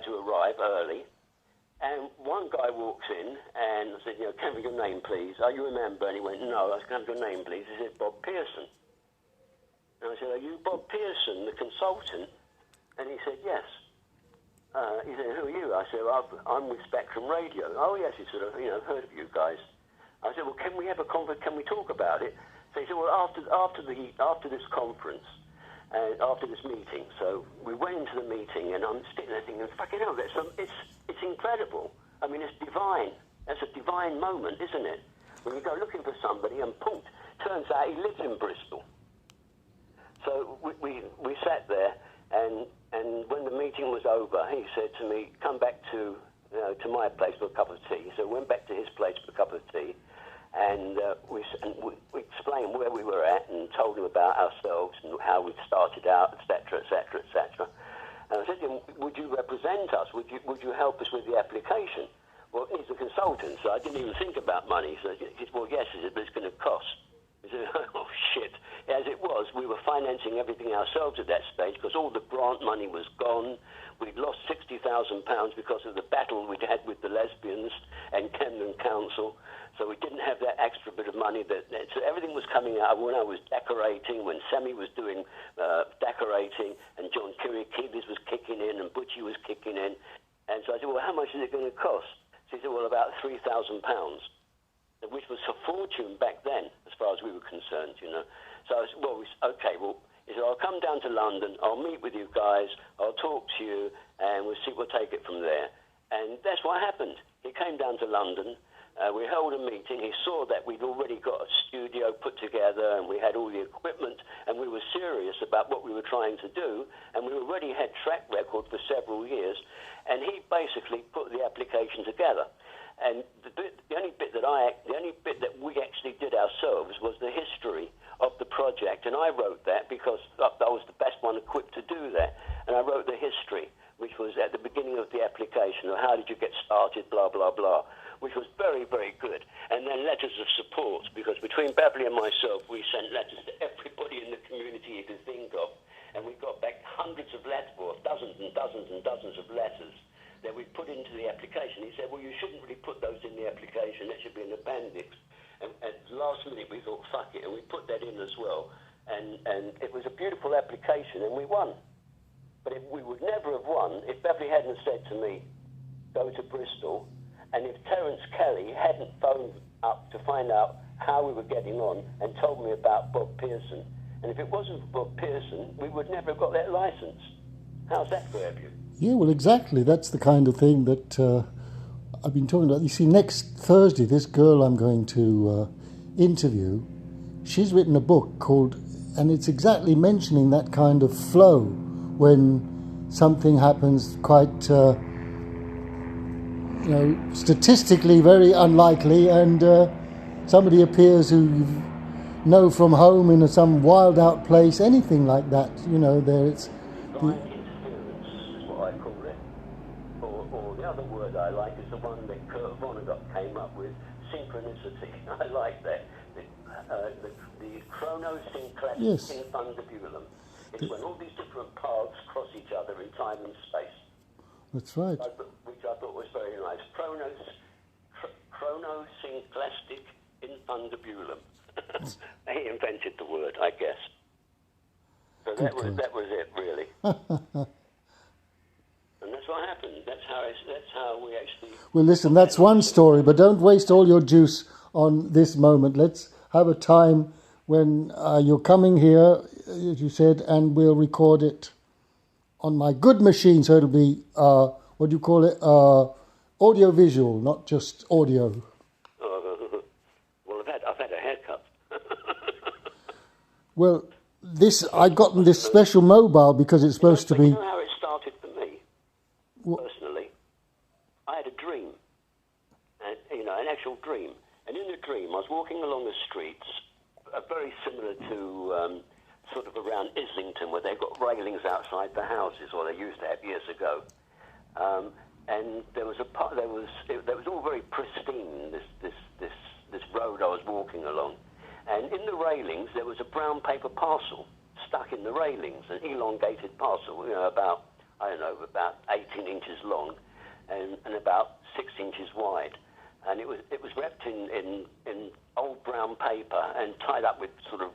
to arrive early, and one guy walks in, and I said, can we have your name, please? Oh, you remember? And he went, no, I can have your name, please. He said, Bob Pearson. And I said, are you Bob Pearson, the consultant? And he said, yes. He said, who are you? I said, well, I'm with Spectrum Radio. Oh, yes, he said, heard of you guys. I said, well, can we have a conference? Can we talk about it? So he said, well, after this conference, after this meeting, so we went into the meeting, and I'm sitting there thinking, fucking hell, it's incredible. I mean, it's divine. That's a divine moment, isn't it? When you go looking for somebody, and poof, turns out he lives in Bristol. So we sat there, and when the meeting was over, he said to me, come back to my place for a cup of tea. So we went back to his place for a cup of tea, and we explained where we were at and told him about ourselves and how we'd started out, etc., etc., etc. And I said to him, would you represent us? Would you help us with the application? Well, he's a consultant, so I didn't even think about money. So he said, well, yes, he said, but it's going to cost. I said, oh, shit. As it was, we were financing everything ourselves at that stage because all the grant money was gone. We'd lost £60,000 because of the battle we'd had with the lesbians and Camden Council. So we didn't have that extra bit of money. So everything was coming out when I was decorating, when Sammy was doing decorating, and John Kiriakidis was kicking in, and Butchie was kicking in. And so I said, well, how much is it going to cost? So he said, well, about £3,000. Which was a fortune back then, as far as we were concerned, So I said, he said, I'll come down to London, I'll meet with you guys, I'll talk to you, and we'll take it from there. And that's what happened. He came down to London, we held a meeting, he saw that we'd already got a studio put together, and we had all the equipment, and we were serious about what we were trying to do, and we already had track record for several years, and he basically put the application together. And the only bit that we actually did ourselves was the history of the project, and I wrote that because I was the best one equipped to do that. And I wrote the history, which was at the beginning of the application, or how did you get started, blah blah blah, which was very, very good. And then letters of support, because between Beverly and myself, we sent letters to everybody in the community you could think of, and we got back hundreds of letters, or dozens and dozens and dozens of letters that we put into the application. He said, well, you shouldn't really put those in the application. That should be an appendix. And at the last minute, we thought, fuck it, and we put that in as well. And it was a beautiful application, and we won. But we would never have won if Beverly hadn't said to me, go to Bristol, and if Terence Kelly hadn't phoned up to find out how we were getting on and told me about Bob Pearson. And if it wasn't for Bob Pearson, we would never have got that license. How's that for you? Yeah, well, exactly. That's the kind of thing that I've been talking about. You see, next Thursday, this girl I'm going to interview, she's written a book called, and it's exactly mentioning that kind of flow when something happens quite, statistically very unlikely, and somebody appears who you know from home in some wild out place, anything like that. There it's... Another word I like is the one that Kurt Vonnegut came up with, synchronicity. I like that. The chronosynclastic infundibulum. It's when all these different paths cross each other in time and space. That's right. Which I thought was very nice. Chronosynclastic infundibulum. He invented the word, I guess. So that was it, really. And that's what happened. That's how we actually... Well, listen, that's one story, but don't waste all your juice on this moment. Let's have a time when you're coming here, as you said, and we'll record it on my good machine, so it'll be, what do you call it, audio-visual, not just audio. Well, I've had a haircut. Well, I've gotten this special mobile because it's supposed to be... You know how it started for me? Personally, I had a dream, an actual dream. And in the dream, I was walking along the streets, very similar to sort of around Islington, where they've got railings outside the houses, or they used to have years ago. And there was it was all very pristine. This road I was walking along, and in the railings there was a brown paper parcel stuck in the railings, an elongated parcel, about I don't know, about 18 inches long and about 6 inches wide. And it was wrapped in old brown paper and tied up with sort of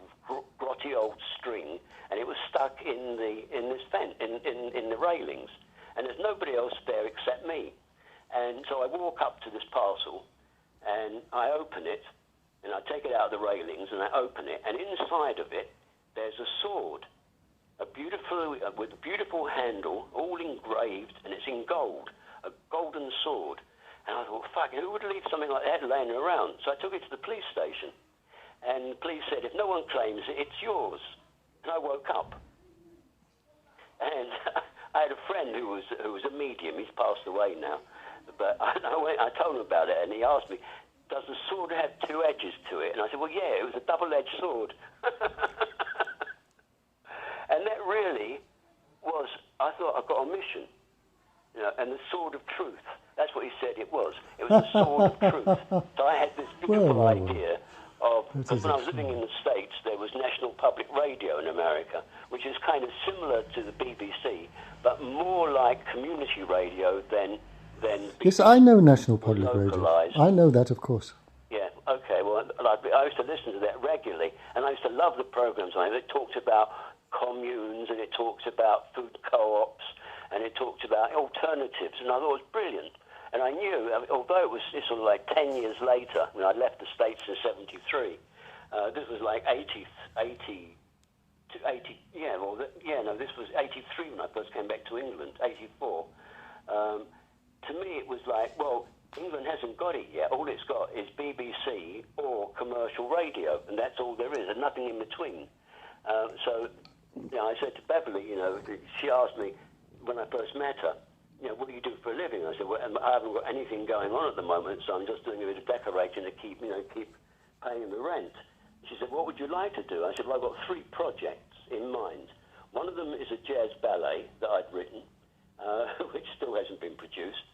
grotty old string, and it was stuck in this fence, in the railings. And there's nobody else there except me. And so I walk up to this parcel, and I open it, and I take it out of the railings, and I open it, and inside of it, there's a sword, with a beautiful handle, all engraved, and it's in gold, a golden sword. And I thought, fuck, who would leave something like that laying around? So I took it to the police station, and the police said, if no one claims it, it's yours. And I woke up. And I had a friend who was a medium. He's passed away now. But I told him about it, and he asked me, does the sword have two edges to it? And I said, well, yeah, it was a double-edged sword. And that really was, I thought, I've got a mission. You know, and the sword of truth. That's what he said it was. It was the sword of truth. So I had this beautiful idea of, because when I was living in the States, there was National Public Radio in America, which is kind of similar to the BBC, but more like community radio than Yes, I know National Public Radio. I know that, of course. Yeah, okay. Well, I used to listen to that regularly, and I used to love the programs on it. It talked about communes, and it talked about food co-ops, and it talked about alternatives, and I thought it was brilliant. And I knew, although it was sort of like 10 years later, when I left the States in 73, this was like 80, this was 83 when I first came back to England, 84. To me, it was like, well, England hasn't got it yet. All it's got is BBC or commercial radio, and that's all there is, and nothing in between. So, you know, I said to Beverly, you know, she asked me when I first met her, you know, what do you do for a living? I said, well, I haven't got anything going on at the moment, so I'm just doing a bit of decorating to keep paying the rent. She said, what would you like to do? I said, well, I've got 3 projects in mind. One of them is a jazz ballet that I'd written, which still hasn't been produced.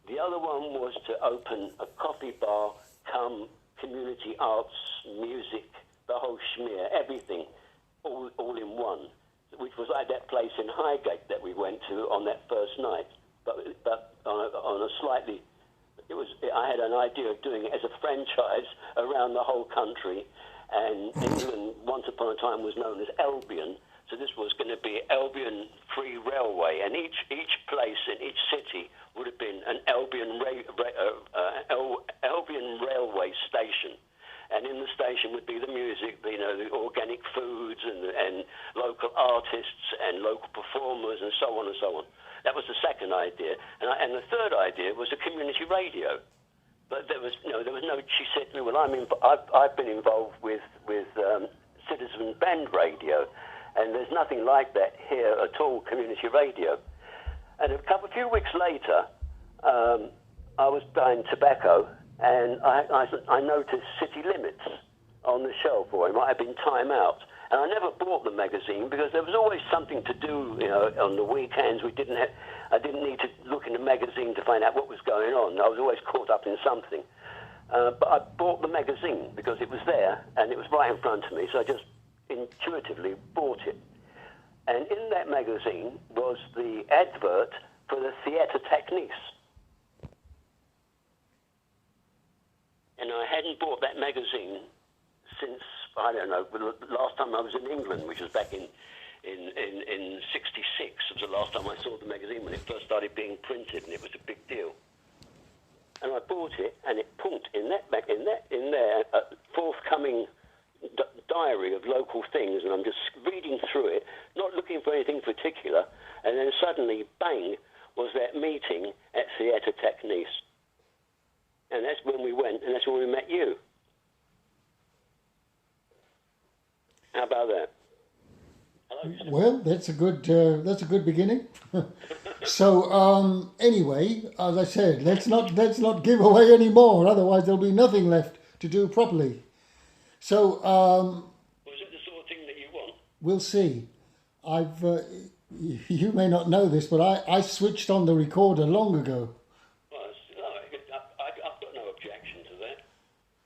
The other one was to open a coffee bar, come community arts, music, the whole schmear, everything, all in one, which was like that place in Highgate that we went to on that first night. But on a slightly, I had an idea of doing it as a franchise around the whole country, and England once upon a time was known as Albion, so this was going to be Albion Free Railway, and each place in each city would have been an Albion Railway station. And in the station would be the music, the organic foods and local artists and local performers and so on and so on. That was the second idea. And the third idea was a community radio. But there was no, she said to me, well, I've been involved with citizen band radio, and there's nothing like that here at all, community radio. And a few weeks later, I was buying tobacco, and I noticed City Limits on the shelf, or it might have been Time Out. And I never bought the magazine because there was always something to do, you know, on the weekends. I didn't need to look in the magazine to find out what was going on. I was always caught up in something. But I bought the magazine because it was there, and it was right in front of me, so I just intuitively bought it. And in that magazine was the advert for the Theatre Techniques. And I hadn't bought that magazine since, I don't know, the last time I was in England, which was back in 66, was the last time I saw the magazine when it first started being printed, and it was a big deal. And I bought it, and it pumped in there a forthcoming diary of local things, and I'm just reading through it, not looking for anything particular, and then suddenly, bang, was that meeting at Theatre Techniques. And that's when we went, and that's when we met you. How about that? Hello? Well, that's a good beginning. So anyway, as I said, let's not give away any more. Otherwise, there'll be nothing left to do properly. So was it the sort of thing that you want? We'll see. You may not know this, but I switched on the recorder long ago. Well, I've got no objection to that.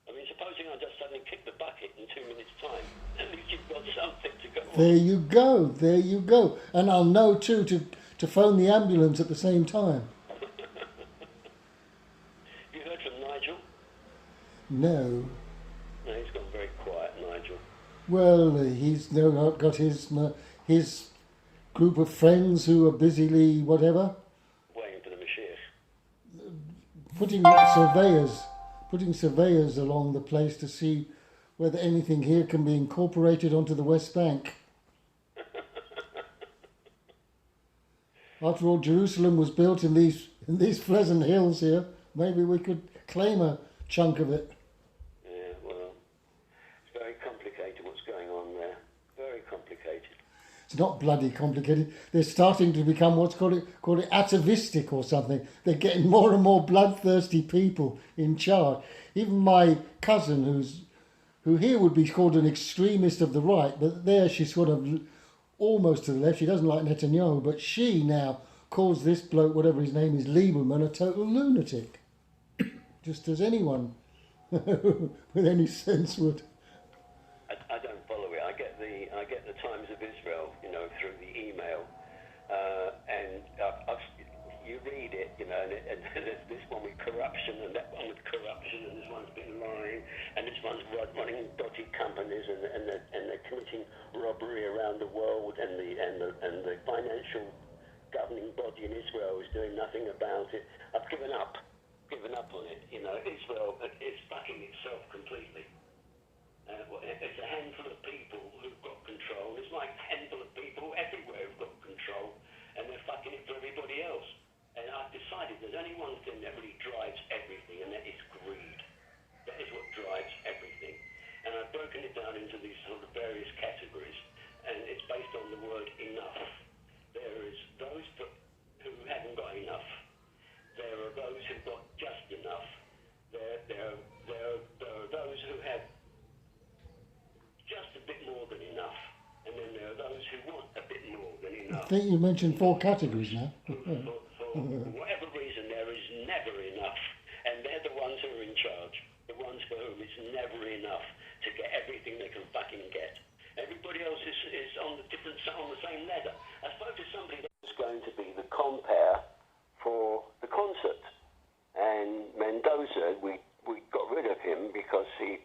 I mean, supposing I just suddenly kick the bucket in 2 minutes' time, at least you've got something to go on. There you go. And I'll know too to to phone the ambulance at the same time. You heard from Nigel? No. No, he's gone very quiet, Nigel. Well, he's now got his group of friends who are busily whatever Waiting for the Mashiach. putting surveyors along the place to see whether anything here can be incorporated onto the West Bank. After all, Jerusalem was built in these pleasant hills here. Maybe we could claim a chunk of it. Yeah, well, it's very complicated what's going on there. Very complicated. It's not bloody complicated. They're starting to become what's called it atavistic or something. They're getting more and more bloodthirsty people in charge. Even my cousin, who here would be called an extremist of the right, but there she's sort of almost to the left. She doesn't like Netanyahu, but she now calls this bloke, whatever his name is, Lieberman, a total lunatic. Just as anyone with any sense would. I don't follow it. I get the Times of Israel, through the email, and you read it, and there's this one with corruption, and that one with corruption, and this one's been lying, and this one's running dodgy companies, and they're committing robbery around the world, and the financial governing body in Israel is doing nothing about it. I've given up on it. Israel is fucking itself completely. It's a handful of people who've got control. It's like a handful of people everywhere who've got control, and they're fucking it for everybody else. And I've decided there's only one thing that really drives everything, and that is greed. That is what drives everything. And I've broken it down into these sort of various categories, and it's based on the word enough. There is those who haven't got enough. There are those who've got just enough. There are those who have just a bit more than enough, and then there are those who want a bit more than enough. I think you mentioned 4 categories now. For whatever reason, there is never enough, and they're the ones who are in charge, the ones for whom it's never enough to get everything they can fucking get. Everybody else is on the same ladder. I spoke to somebody that was going to be the compere for the concert, and Mendoza, we got rid of him because he